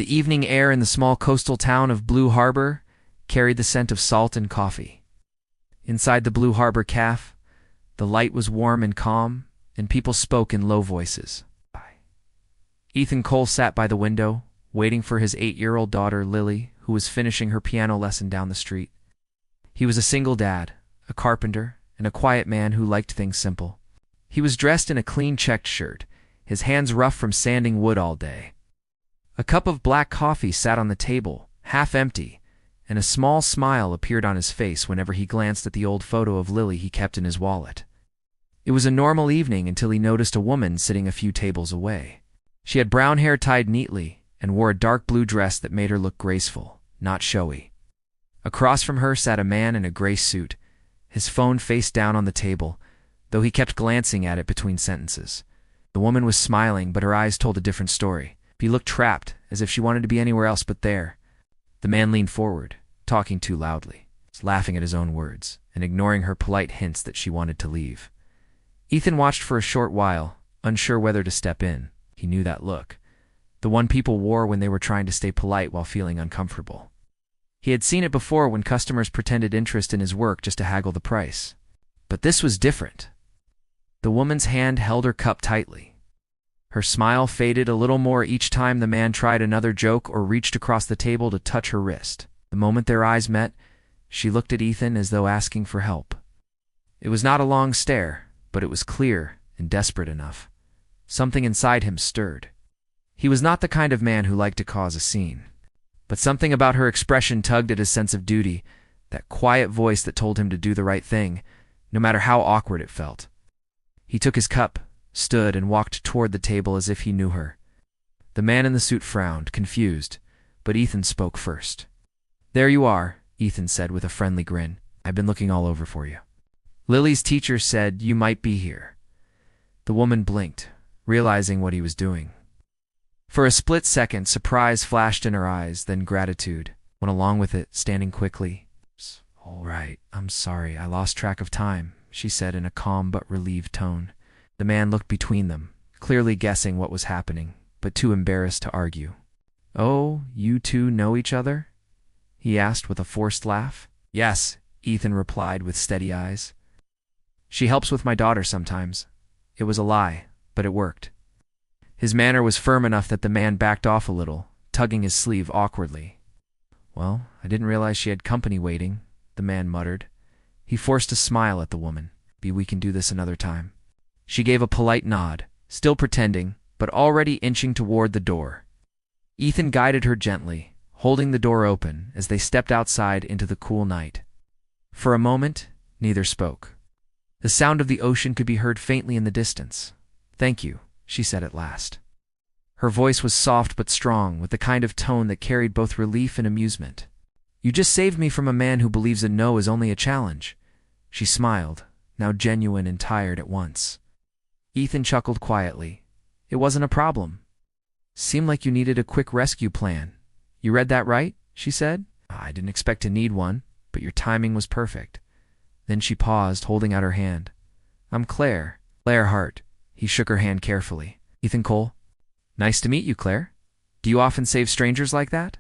The evening air in the small coastal town of Blue Harbor carried the scent of salt and coffee. Inside the Blue Harbor Cafe, the light was warm and calm, and people spoke in low voices. Ethan Cole sat by the window, waiting for his 8-year-old daughter, Lily, who was finishing her piano lesson down the street. He was a single dad, a carpenter, and a quiet man who liked things simple. He was dressed in a clean checked shirt, his hands rough from sanding wood all day. A cup of black coffee sat on the table, half empty, and a small smile appeared on his face whenever he glanced at the old photo of Lily he kept in his wallet. It was a normal evening until he noticed a woman sitting a few tables away. She had brown hair tied neatly and wore a dark blue dress that made her look graceful, not showy. Across from her sat a man in a gray suit, his phone face down on the table, though he kept glancing at it between sentences. The woman was smiling, but her eyes told a different story. She looked trapped, as if she wanted to be anywhere else but there. The man leaned forward, talking too loudly, laughing at his own words, and ignoring her polite hints that she wanted to leave. Ethan watched for a short while, unsure whether to step in. He knew that look, the one people wore when they were trying to stay polite while feeling uncomfortable. He had seen it before when customers pretended interest in his work just to haggle the price. But this was different. The woman's hand held her cup tightly. Her smile faded a little more each time the man tried another joke or reached across the table to touch her wrist. The moment their eyes met, she looked at Ethan as though asking for help. It was not a long stare, but it was clear and desperate enough. Something inside him stirred. He was not the kind of man who liked to cause a scene. But something about her expression tugged at his sense of duty, that quiet voice that told him to do the right thing, no matter how awkward it felt. He took his cup, stood, and walked toward the table as if he knew her. The man in the suit frowned, confused, but Ethan spoke first. "There you are," Ethan said with a friendly grin. "I've been looking all over for you. Lily's teacher said you might be here." The woman blinked, realizing what he was doing. For a split second, surprise flashed in her eyes, then gratitude went along with it, standing quickly. "All right, I'm sorry, I lost track of time," she said in a calm but relieved tone. The man looked between them, clearly guessing what was happening, but too embarrassed to argue. "Oh, you two know each other?" he asked with a forced laugh. "Yes," Ethan replied with steady eyes. "She helps with my daughter sometimes." It was a lie, but it worked. His manner was firm enough that the man backed off a little, tugging his sleeve awkwardly. "Well, I didn't realize she had company waiting," the man muttered. He forced a smile at the woman. "Maybe we can do this another time." She gave a polite nod, still pretending, but already inching toward the door. Ethan guided her gently, holding the door open as they stepped outside into the cool night. For a moment, neither spoke. The sound of the ocean could be heard faintly in the distance. "Thank you," she said at last. Her voice was soft but strong, with the kind of tone that carried both relief and amusement. "You just saved me from a man who believes a no is only a challenge." She smiled, now genuine and tired at once. Ethan chuckled quietly. "It wasn't a problem. Seemed like you needed a quick rescue plan. You read that right?" she said. "I didn't expect to need one, but your timing was perfect." Then she paused, holding out her hand. "I'm Claire Hart." He shook her hand carefully. "Ethan Cole." "Nice to meet you, Claire. Do you often save strangers like that?"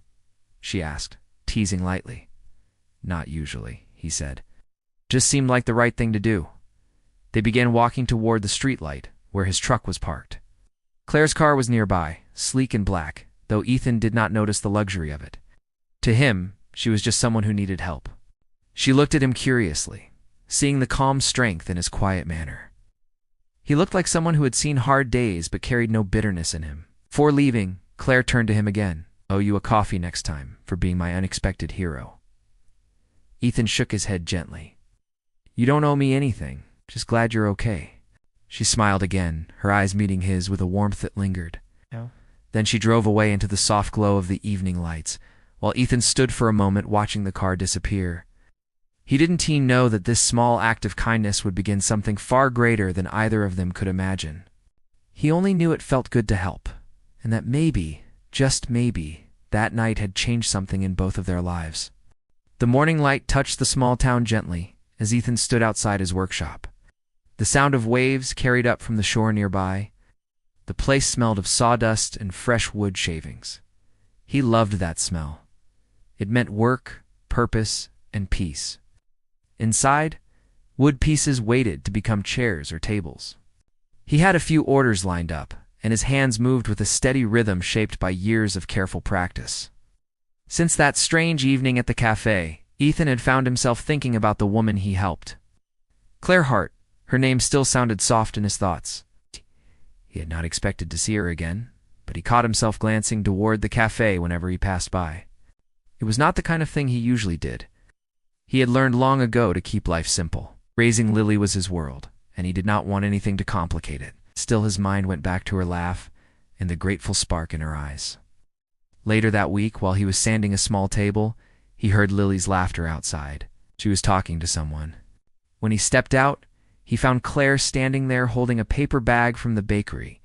she asked, teasing lightly. "Not usually," he said. "Just seemed like the right thing to do." They began walking toward the streetlight, where his truck was parked. Claire's car was nearby, sleek and black, though Ethan did not notice the luxury of it. To him, she was just someone who needed help. She looked at him curiously, seeing the calm strength in his quiet manner. He looked like someone who had seen hard days but carried no bitterness in him. Before leaving, Claire turned to him again. "Owe you a coffee next time for being my unexpected hero." Ethan shook his head gently. "You don't owe me anything. Just glad you're okay." She smiled again, her eyes meeting his with a warmth that lingered. No. Then she drove away into the soft glow of the evening lights, while Ethan stood for a moment watching the car disappear. He didn't know that this small act of kindness would begin something far greater than either of them could imagine. He only knew it felt good to help, and that maybe, just maybe, that night had changed something in both of their lives. The morning light touched the small town gently as Ethan stood outside his workshop. The sound of waves carried up from the shore nearby. The place smelled of sawdust and fresh wood shavings. He loved that smell. It meant work, purpose, and peace. Inside, wood pieces waited to become chairs or tables. He had a few orders lined up, and his hands moved with a steady rhythm shaped by years of careful practice. Since that strange evening at the cafe, Ethan had found himself thinking about the woman he helped. Claire Hart. Her name still sounded soft in his thoughts. He had not expected to see her again, but he caught himself glancing toward the cafe whenever he passed by. It was not the kind of thing he usually did. He had learned long ago to keep life simple. Raising Lily was his world, and he did not want anything to complicate it. Still, his mind went back to her laugh and the grateful spark in her eyes. Later that week, while he was sanding a small table, he heard Lily's laughter outside. She was talking to someone. When he stepped out, he found Claire standing there holding a paper bag from the bakery.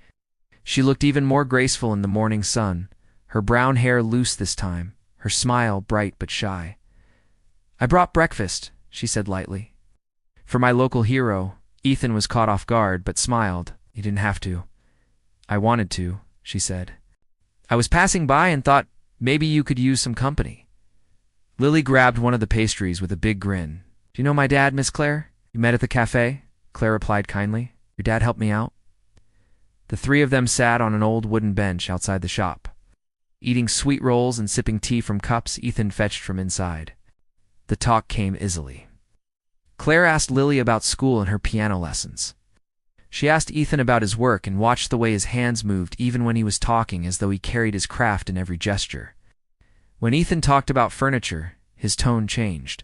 She looked even more graceful in the morning sun, her brown hair loose this time, her smile bright but shy. "I brought breakfast," she said lightly. For my local hero, Ethan was caught off guard but smiled. He didn't have to. "I wanted to," she said. "I was passing by and thought maybe you could use some company." Lily grabbed one of the pastries with a big grin. "Do you know my dad, Miss Claire? You met at the cafe?" Claire replied kindly. "Your dad helped me out." The three of them sat on an old wooden bench outside the shop. Eating sweet rolls and sipping tea from cups Ethan fetched from inside. The talk came easily. Claire asked Lily about school and her piano lessons. She asked Ethan about his work and watched the way his hands moved even when he was talking, as though he carried his craft in every gesture. When Ethan talked about furniture, his tone changed.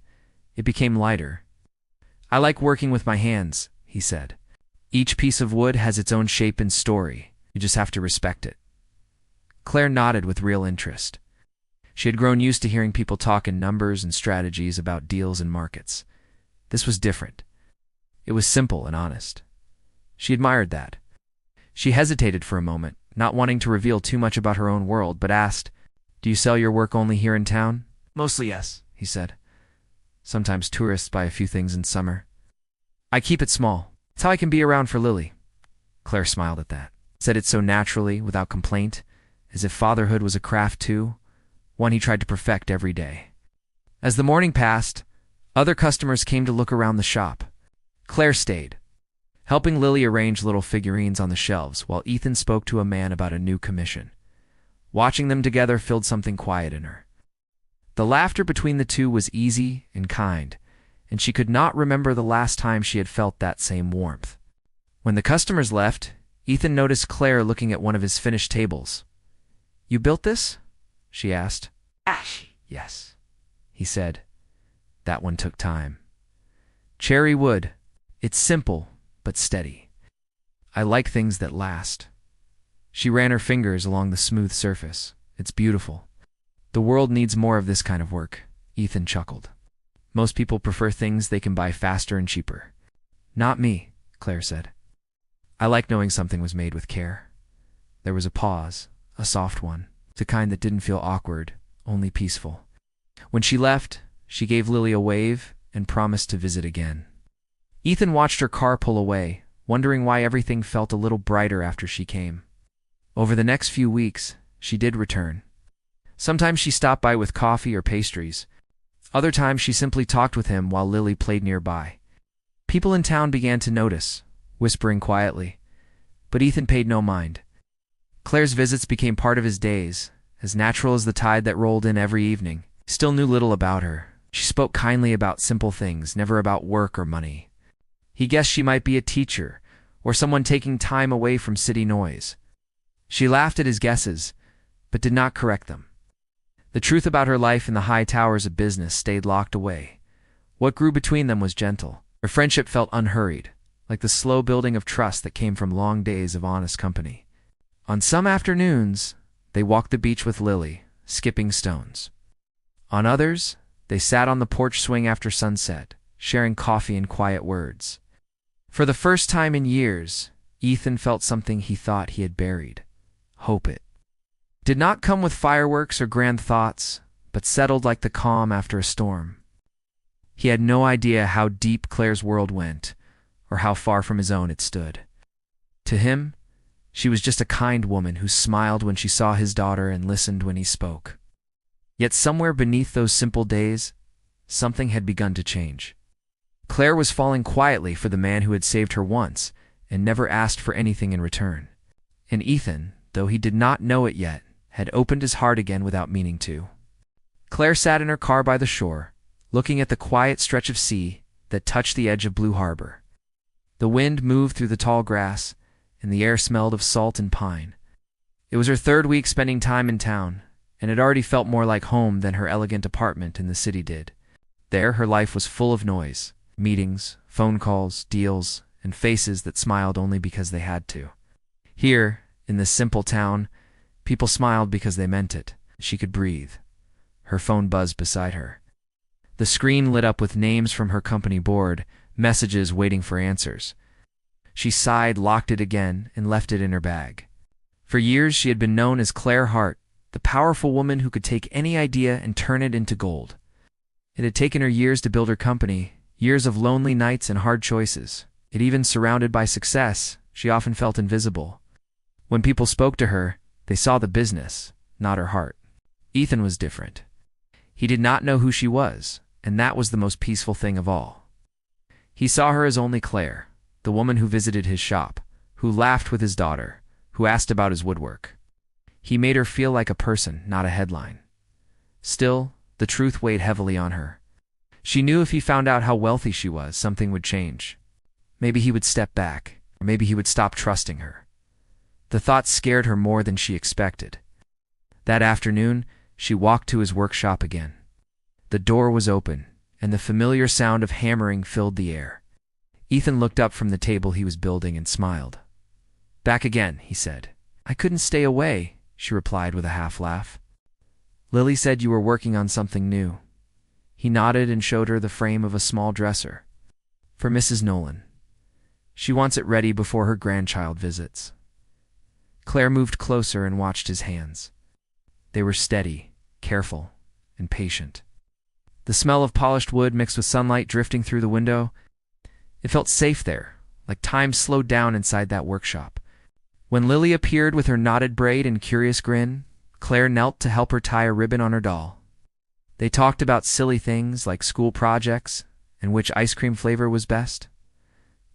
It became lighter. "I like working with my hands," he said. "Each piece of wood has its own shape and story. You just have to respect it." Claire nodded with real interest. She had grown used to hearing people talk in numbers and strategies about deals and markets. This was different. It was simple and honest. She admired that. She hesitated for a moment, not wanting to reveal too much about her own world, but asked, "Do you sell your work only here in town?" "Mostly, yes," he said. "Sometimes tourists buy a few things in summer." "I keep it small. It's how I can be around for Lily." Claire smiled at that, said it so naturally, without complaint, as if fatherhood was a craft too, one he tried to perfect every day. As the morning passed, other customers came to look around the shop. Claire stayed, helping Lily arrange little figurines on the shelves while Ethan spoke to a man about a new commission. Watching them together filled something quiet in her. The laughter between the two was easy and kind, and she could not remember the last time she had felt that same warmth. When the customers left, Ethan noticed Claire looking at one of his finished tables. "You built this?" she asked. "Yes," he said. "That one took time. Cherry wood. It's simple, but steady. I like things that last." She ran her fingers along the smooth surface. "It's beautiful. The world needs more of this kind of work," Ethan chuckled. "Most people prefer things they can buy faster and cheaper." "Not me," Claire said. "I like knowing something was made with care." There was a pause, a soft one, the kind that didn't feel awkward, only peaceful. When she left, she gave Lily a wave and promised to visit again. Ethan watched her car pull away, wondering why everything felt a little brighter after she came. Over the next few weeks, she did return. Sometimes she stopped by with coffee or pastries. Other times she simply talked with him while Lily played nearby. People in town began to notice, whispering quietly, but Ethan paid no mind. Claire's visits became part of his days, as natural as the tide that rolled in every evening. He still knew little about her. She spoke kindly about simple things, never about work or money. He guessed she might be a teacher, or someone taking time away from city noise. She laughed at his guesses, but did not correct them. The truth about her life in the high towers of business stayed locked away. What grew between them was gentle. Their friendship felt unhurried, like the slow building of trust that came from long days of honest company. On some afternoons, they walked the beach with Lily, skipping stones. On others, they sat on the porch swing after sunset, sharing coffee and quiet words. For the first time in years, Ethan felt something he thought he had buried. Hope. It did not come with fireworks or grand thoughts, but settled like the calm after a storm. He had no idea how deep Claire's world went, or how far from his own it stood. To him, she was just a kind woman who smiled when she saw his daughter and listened when he spoke. Yet somewhere beneath those simple days, something had begun to change. Claire was falling quietly for the man who had saved her once and never asked for anything in return. And Ethan, though he did not know it yet, had opened his heart again without meaning to. Claire sat in her car by the shore, looking at the quiet stretch of sea that touched the edge of Blue Harbor. The wind moved through the tall grass, and the air smelled of salt and pine. It was her third week spending time in town, and it already felt more like home than her elegant apartment in the city did. There, her life was full of noise, meetings, phone calls, deals, and faces that smiled only because they had to. Here, in this simple town, people smiled because they meant it. She could breathe. Her phone buzzed beside her. The screen lit up with names from her company board, messages waiting for answers. She sighed, locked it again, and left it in her bag. For years she had been known as Claire Hart, the powerful woman who could take any idea and turn it into gold. It had taken her years to build her company, years of lonely nights and hard choices. Yet even surrounded by success, she often felt invisible. When people spoke to her, they saw the business, not her heart. Ethan was different. He did not know who she was, and that was the most peaceful thing of all. He saw her as only Claire, the woman who visited his shop, who laughed with his daughter, who asked about his woodwork. He made her feel like a person, not a headline. Still, the truth weighed heavily on her. She knew if he found out how wealthy she was, something would change. Maybe he would step back, or maybe he would stop trusting her. The thought scared her more than she expected. That afternoon, she walked to his workshop again. The door was open, and the familiar sound of hammering filled the air. Ethan looked up from the table he was building and smiled. "Back again," he said. "I couldn't stay away," she replied with a half-laugh. "Lily said you were working on something new." He nodded and showed her the frame of a small dresser. "For Mrs. Nolan. She wants it ready before her grandchild visits." Claire moved closer and watched his hands. They were steady, careful, and patient. The smell of polished wood mixed with sunlight drifting through the window. It felt safe there, like time slowed down inside that workshop. When Lily appeared with her knotted braid and curious grin, Claire knelt to help her tie a ribbon on her doll. They talked about silly things like school projects and which ice cream flavor was best.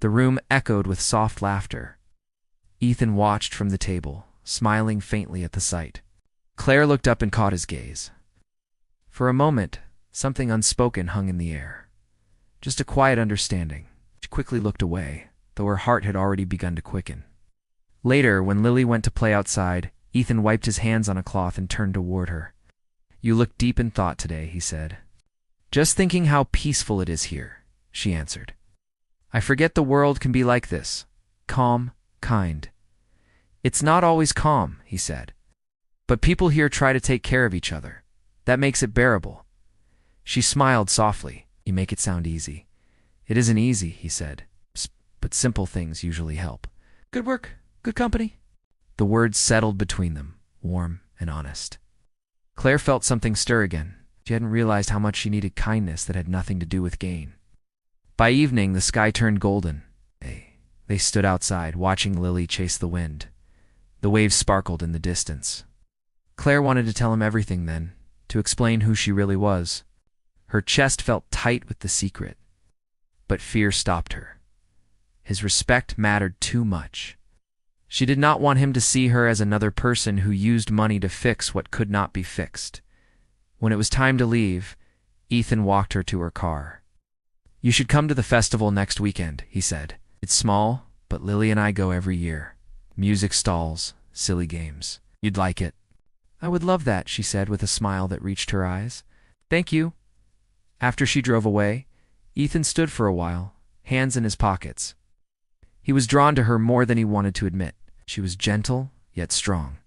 The room echoed with soft laughter. Ethan watched from the table, smiling faintly at the sight. Claire looked up and caught his gaze. For a moment, something unspoken hung in the air. Just a quiet understanding. She quickly looked away, though her heart had already begun to quicken. Later, when Lily went to play outside, Ethan wiped his hands on a cloth and turned toward her. "You look deep in thought today," he said. "Just thinking how peaceful it is here," she answered. "I forget the world can be like this, calm, kind." "It's not always calm," he said. "But people here try to take care of each other. That makes it bearable." She smiled softly. "You make it sound easy." "It isn't easy," he said, "but simple things usually help." "Good work, good company." The words settled between them, warm and honest. Claire felt something stir again. She hadn't realized how much she needed kindness that had nothing to do with gain. By evening, the sky turned golden. They stood outside, watching Lily chase the wind. The waves sparkled in the distance. Claire wanted to tell him everything then, to explain who she really was. Her chest felt tight with the secret. But fear stopped her. His respect mattered too much. She did not want him to see her as another person who used money to fix what could not be fixed. When it was time to leave, Ethan walked her to her car. "You should come to the festival next weekend," he said. "It's small, but Lily and I go every year. Music stalls, silly games. You'd like it." "I would love that," she said with a smile that reached her eyes. "Thank you." After she drove away, Ethan stood for a while, hands in his pockets. He was drawn to her more than he wanted to admit. She was gentle, yet strong,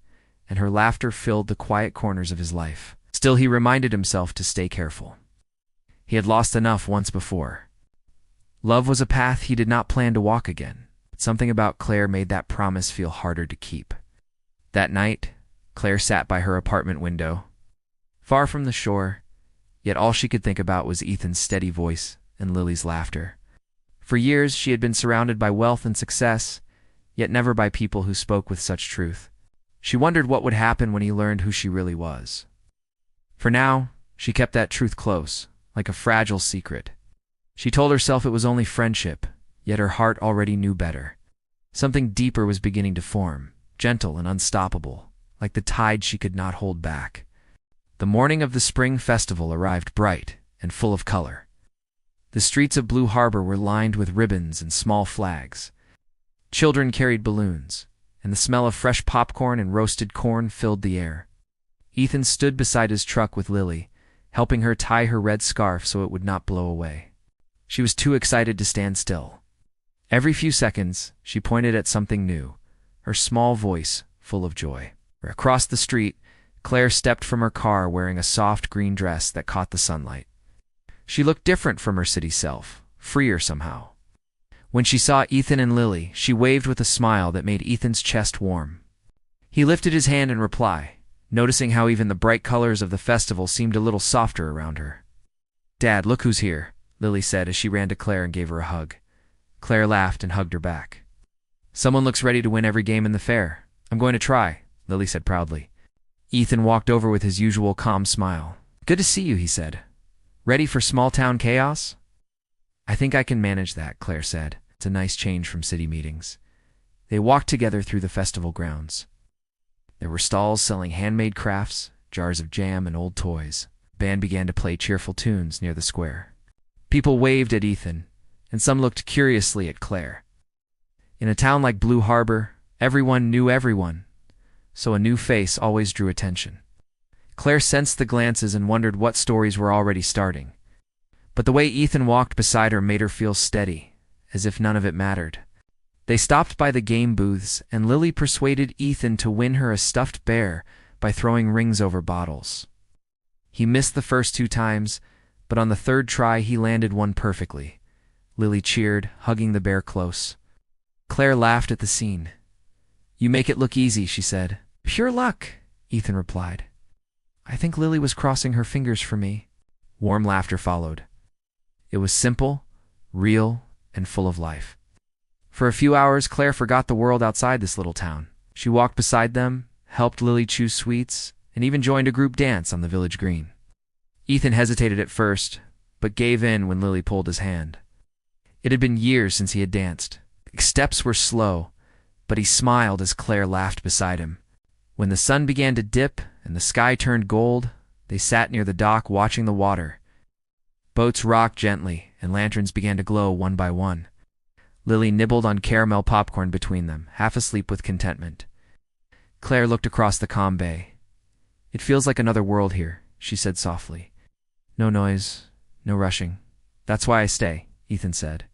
and her laughter filled the quiet corners of his life. Still, he reminded himself to stay careful. He had lost enough once before. Love was a path he did not plan to walk again, but something about Claire made that promise feel harder to keep. That night, Claire sat by her apartment window, far from the shore, yet all she could think about was Ethan's steady voice and Lily's laughter. For years, she had been surrounded by wealth and success, yet never by people who spoke with such truth. She wondered what would happen when he learned who she really was. For now, she kept that truth close, like a fragile secret. She told herself it was only friendship, yet her heart already knew better. Something deeper was beginning to form, gentle and unstoppable, like the tide she could not hold back. The morning of the spring festival arrived bright and full of color. The streets of Blue Harbor were lined with ribbons and small flags. Children carried balloons, and the smell of fresh popcorn and roasted corn filled the air. Ethan stood beside his truck with Lily, helping her tie her red scarf so it would not blow away. She was too excited to stand still. Every few seconds, she pointed at something new, her small voice full of joy. Across the street, Claire stepped from her car wearing a soft green dress that caught the sunlight. She looked different from her city self, freer somehow. When she saw Ethan and Lily, she waved with a smile that made Ethan's chest warm. He lifted his hand in reply, noticing how even the bright colors of the festival seemed a little softer around her. "Dad, look who's here," Lily said as she ran to Claire and gave her a hug. Claire laughed and hugged her back. "Someone looks ready to win every game in the fair. I'm going to try," Lily said proudly. Ethan walked over with his usual calm smile. "Good to see you," he said. "Ready for small-town chaos?" "I think I can manage that," Claire said. "It's a nice change from city meetings." They walked together through the festival grounds. There were stalls selling handmade crafts, jars of jam, and old toys. The band began to play cheerful tunes near the square. People waved at Ethan, and some looked curiously at Claire. In a town like Blue Harbor, everyone knew everyone, so a new face always drew attention. Claire sensed the glances and wondered what stories were already starting. But the way Ethan walked beside her made her feel steady, as if none of it mattered. They stopped by the game booths, and Lily persuaded Ethan to win her a stuffed bear by throwing rings over bottles. He missed the first 2 times, but on the 3rd try he landed one perfectly. Lily cheered, hugging the bear close. Claire laughed at the scene. "You make it look easy," she said. "Pure luck," Ethan replied. "I think Lily was crossing her fingers for me." Warm laughter followed. It was simple, real, and full of life. For a few hours, Claire forgot the world outside this little town. She walked beside them, helped Lily choose sweets, and even joined a group dance on the village green. Ethan hesitated at first, but gave in when Lily pulled his hand. It had been years since he had danced. Steps were slow, but he smiled as Claire laughed beside him. When the sun began to dip and the sky turned gold, they sat near the dock watching the water. Boats rocked gently, and lanterns began to glow one by one. Lily nibbled on caramel popcorn between them, half asleep with contentment. Claire looked across the calm bay. "It feels like another world here," she said softly. "No noise, no rushing. That's why I stay," Ethan said.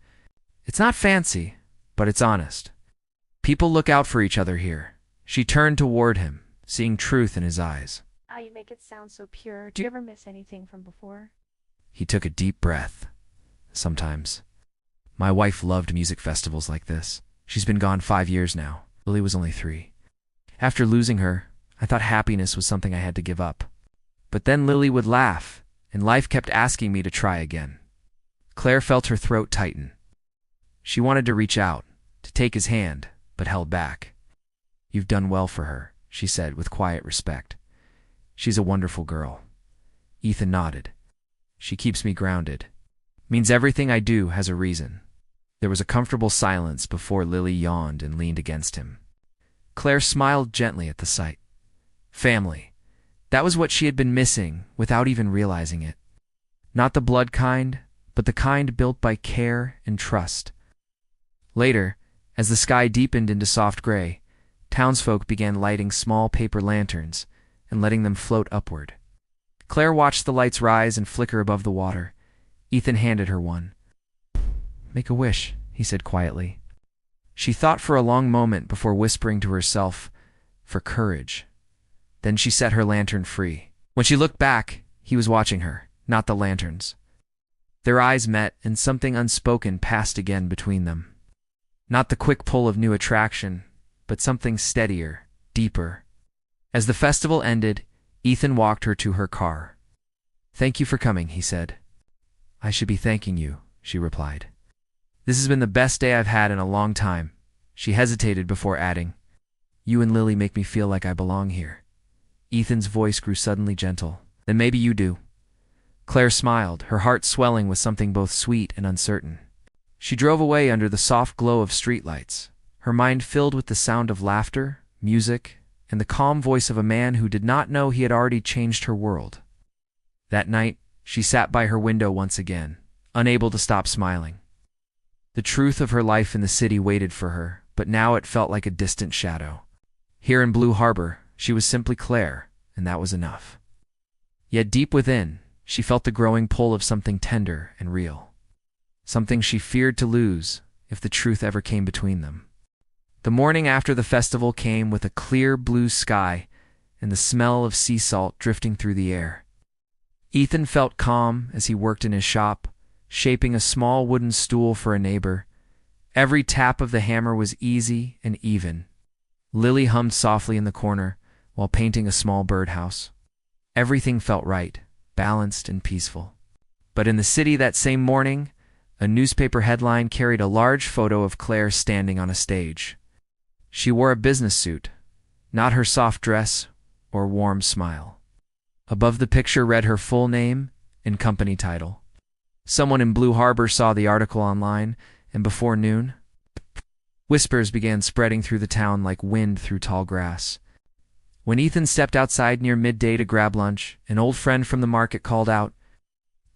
"It's not fancy, but it's honest. People look out for each other here." She turned toward him, seeing truth in his eyes. "Oh, you make it sound so pure. Do you ever miss anything from before?" He took a deep breath. "Sometimes. My wife loved music festivals like this. She's been gone 5 years now. Lily was only 3. After losing her, I thought happiness was something I had to give up. But then Lily would laugh, and life kept asking me to try again." Claire felt her throat tighten. She wanted to reach out, to take his hand, but held back. "You've done well for her," she said with quiet respect. "She's a wonderful girl." Ethan nodded. "She keeps me grounded. Means everything I do has a reason." There was a comfortable silence before Lily yawned and leaned against him. Claire smiled gently at the sight. Family. That was what she had been missing without even realizing it. Not the blood kind, but the kind built by care and trust. Later, as the sky deepened into soft gray, townsfolk began lighting small paper lanterns and letting them float upward. Claire watched the lights rise and flicker above the water. Ethan handed her one. "Make a wish," he said quietly. She thought for a long moment before whispering to herself, "For courage." Then she set her lantern free. When she looked back, he was watching her, not the lanterns. Their eyes met, and something unspoken passed again between them. Not the quick pull of new attraction, but something steadier, deeper. As the festival ended, Ethan walked her to her car. "Thank you for coming," he said. "I should be thanking you," she replied. "This has been the best day I've had in a long time." She hesitated before adding, "You and Lily make me feel like I belong here." Ethan's voice grew suddenly gentle. Then maybe you do. Claire smiled, her heart swelling with something both sweet and uncertain. She drove away under the soft glow of streetlights, her mind filled with the sound of laughter, music, and the calm voice of a man who did not know he had already changed her world. That night, she sat by her window once again, unable to stop smiling. The truth of her life in the city waited for her, but now it felt like a distant shadow. Here in Blue Harbor, she was simply Claire, and that was enough. Yet deep within, she felt the growing pull of something tender and real. Something she feared to lose if the truth ever came between them. The morning after the festival came with a clear blue sky and the smell of sea salt drifting through the air. Ethan felt calm as he worked in his shop, shaping a small wooden stool for a neighbor. Every tap of the hammer was easy and even. Lily hummed softly in the corner while painting a small birdhouse. Everything felt right, balanced and peaceful. But in the city that same morning, a newspaper headline carried a large photo of Claire standing on a stage. She wore a business suit, not her soft dress or warm smile. Above the picture read her full name and company title. Someone in Blue Harbor saw the article online, and before noon, whispers began spreading through the town like wind through tall grass. When Ethan stepped outside near midday to grab lunch, an old friend from the market called out,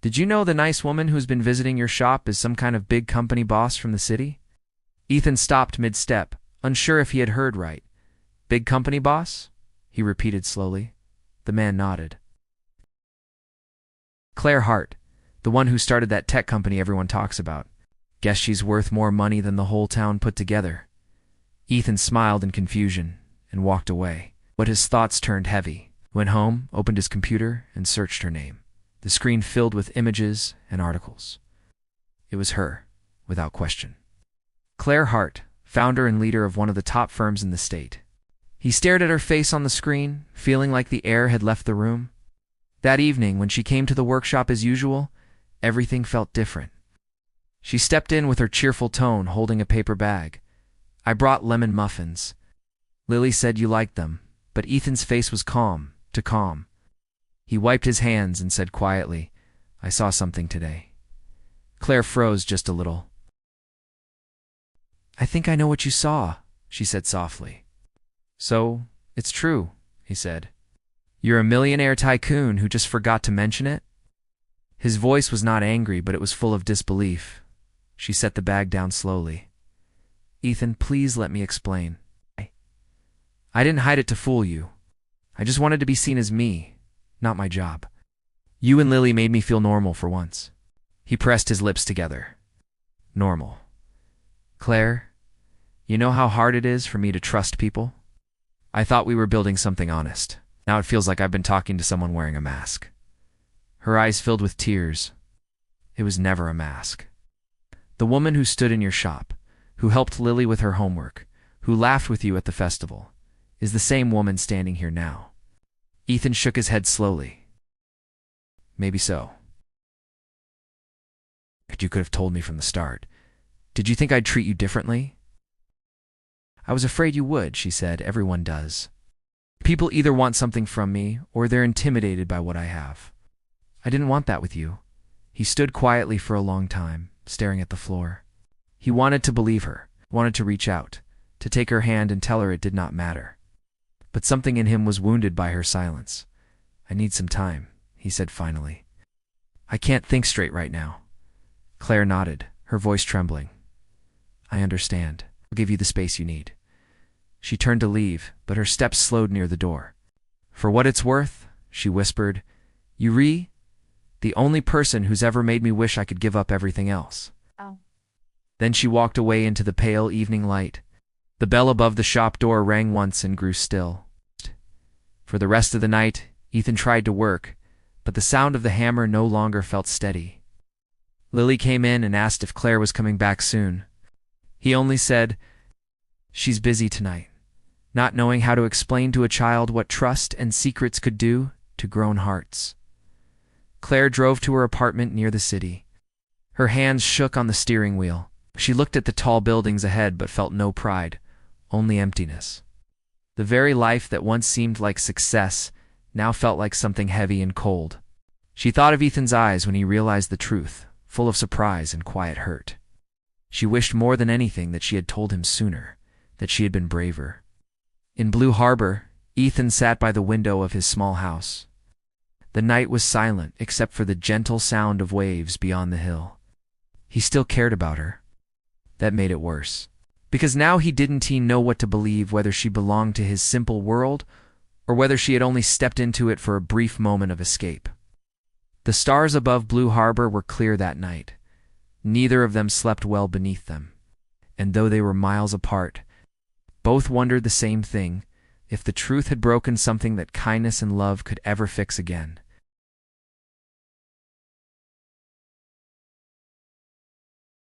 "Did you know the nice woman who's been visiting your shop is some kind of big company boss from the city?" Ethan stopped mid-step, unsure if he had heard right. "Big company boss?" he repeated slowly. The man nodded. "Claire Hart, the one who started that tech company everyone talks about. Guess she's worth more money than the whole town put together." Ethan smiled in confusion and walked away, but his thoughts turned heavy. Went home, opened his computer, and searched her name. The screen filled with images and articles. It was her, without question. Claire Hart, founder and leader of one of the top firms in the state. He stared at her face on the screen, feeling like the air had left the room. That evening, when she came to the workshop as usual, everything felt different. She stepped in with her cheerful tone, holding a paper bag. "I brought lemon muffins. Lily said you liked them," but Ethan's face was calm, too calm. He wiped his hands and said quietly, "I saw something today." Claire froze just a little. "I think I know what you saw," she said softly. "So, it's true," he said. "You're a millionaire tycoon who just forgot to mention it?" His voice was not angry, but it was full of disbelief. She set the bag down slowly. "Ethan, please let me explain. I didn't hide it to fool you. I just wanted to be seen as me, not my job. You and Lily made me feel normal for once." He pressed his lips together. "Normal. Claire, you know how hard it is for me to trust people? I thought we were building something honest. Now it feels like I've been talking to someone wearing a mask." Her eyes filled with tears. "It was never a mask. The woman who stood in your shop, who helped Lily with her homework, who laughed with you at the festival, is the same woman standing here now." Ethan shook his head slowly. "Maybe so. But you could have told me from the start. Did you think I'd treat you differently?" "I was afraid you would," she said. "Everyone does. People either want something from me, or they're intimidated by what I have. I didn't want that with you." He stood quietly for a long time, staring at the floor. He wanted to believe her, wanted to reach out, to take her hand and tell her it did not matter. But something in him was wounded by her silence. "I need some time," he said finally. "I can't think straight right now." Claire nodded, her voice trembling. "I understand. I'll give you the space you need." She turned to leave, but her steps slowed near the door. "For what it's worth," she whispered, "you're the only person who's ever made me wish I could give up everything else." Oh. Then she walked away into the pale evening light. The bell above the shop door rang once and grew still. For the rest of the night, Ethan tried to work, but the sound of the hammer no longer felt steady. Lily came in and asked if Claire was coming back soon. He only said, "She's busy tonight," not knowing how to explain to a child what trust and secrets could do to grown hearts. Claire drove to her apartment near the city. Her hands shook on the steering wheel. She looked at the tall buildings ahead but felt no pride, only emptiness. The very life that once seemed like success now felt like something heavy and cold. She thought of Ethan's eyes when he realized the truth, full of surprise and quiet hurt. She wished more than anything that she had told him sooner, that she had been braver. In Blue Harbor, Ethan sat by the window of his small house. The night was silent except for the gentle sound of waves beyond the hill. He still cared about her. That made it worse. Because now he didn't know what to believe, whether she belonged to his simple world or whether she had only stepped into it for a brief moment of escape. The stars above Blue Harbor were clear that night. Neither of them slept well beneath them. And though they were miles apart, both wondered the same thing: if the truth had broken something that kindness and love could ever fix again.